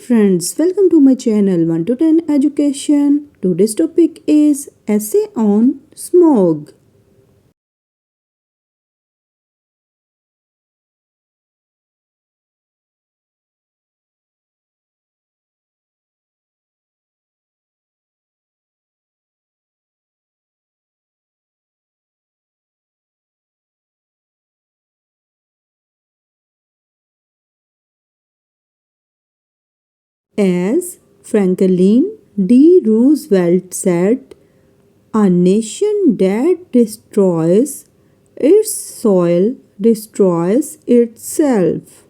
friends, welcome to my channel 1 to 10 Education. Today's topic is essay on smog. As Franklin D. Roosevelt said, a nation that destroys its soil destroys itself.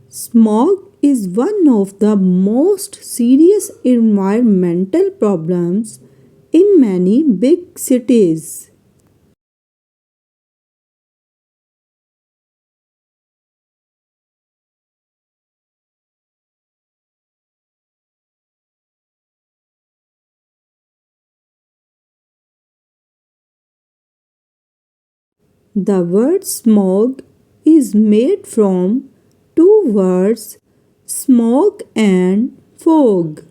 Smog is one of the most serious environmental problems in many big cities. The word smog is made from two words, smog and fog.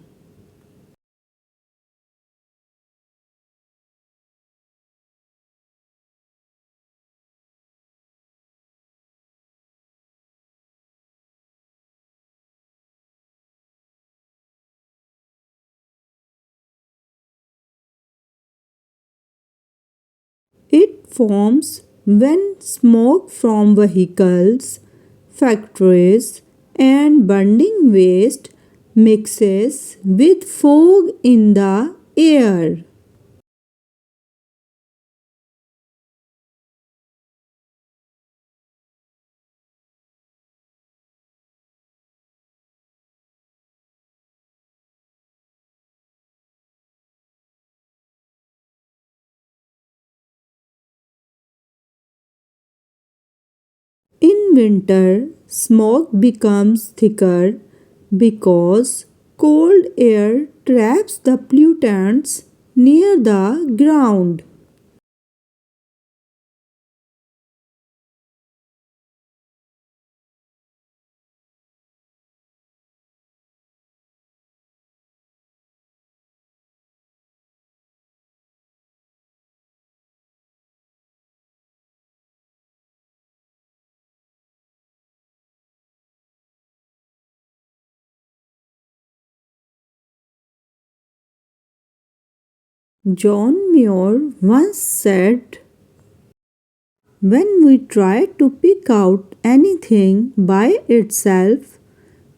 It forms when smoke from vehicles, factories, and burning waste mixes with fog in the air. In winter, smoke becomes thicker because cold air traps the pollutants near the ground. John Muir once said, when we try to pick out anything by itself,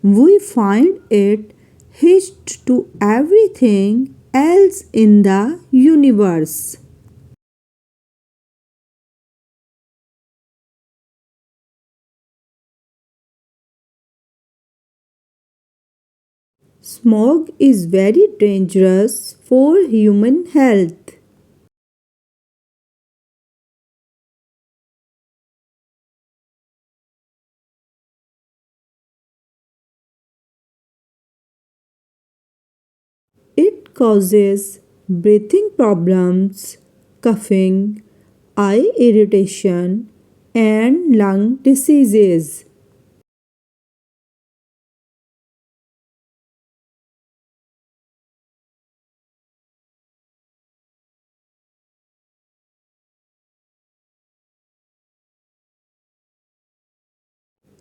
we find it hitched to everything else in the universe. Smog is very dangerous for human health. It causes breathing problems, coughing, eye irritation, and lung diseases.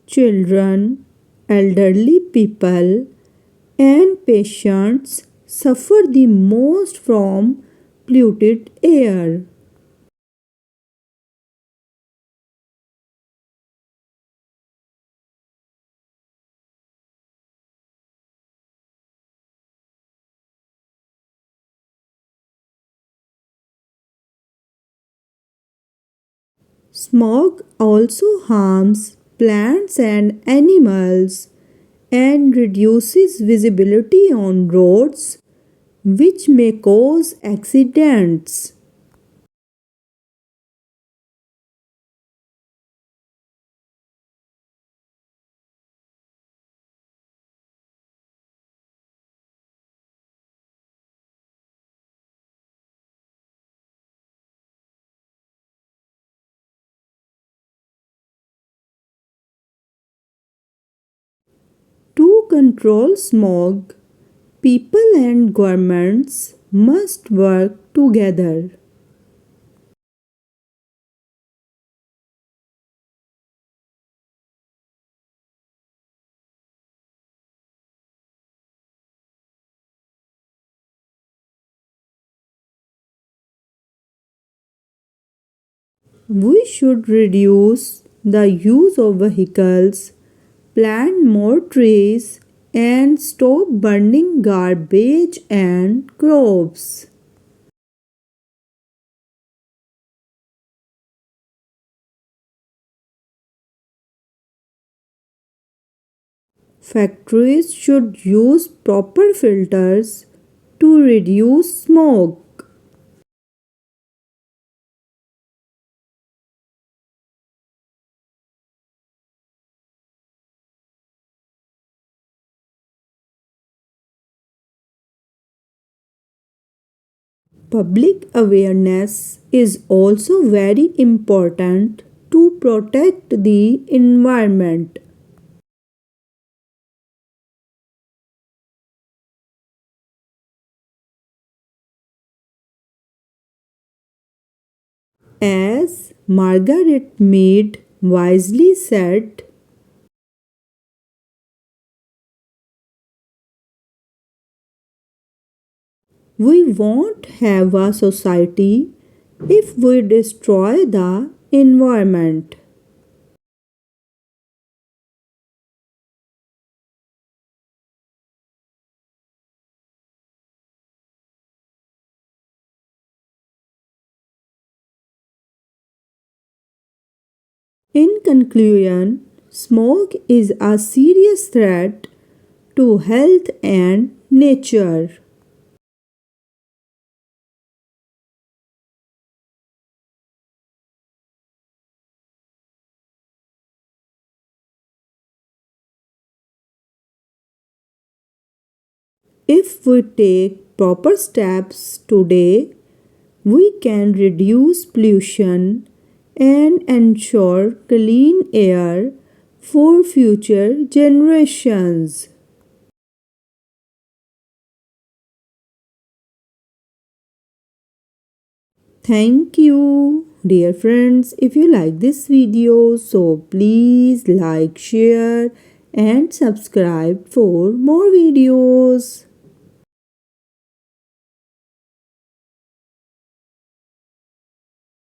Children, elderly people, and patients suffer the most from polluted air. Smog also harms plants and animals and reduces visibility on roads, which may cause accidents. control smog, people and governments must work together. We should reduce the use of vehicles, plant more trees, and stop burning garbage and crops. Factories should use proper filters to reduce smoke. Public awareness is also very important to protect the environment. As Margaret Mead wisely said, we won't have a society if we destroy the environment. In conclusion, smoke is a serious threat to health and nature. If we take proper steps today, we can reduce pollution and ensure clean air for future generations. Thank you, dear friends. If you like this video, so please like, share, and subscribe for more videos.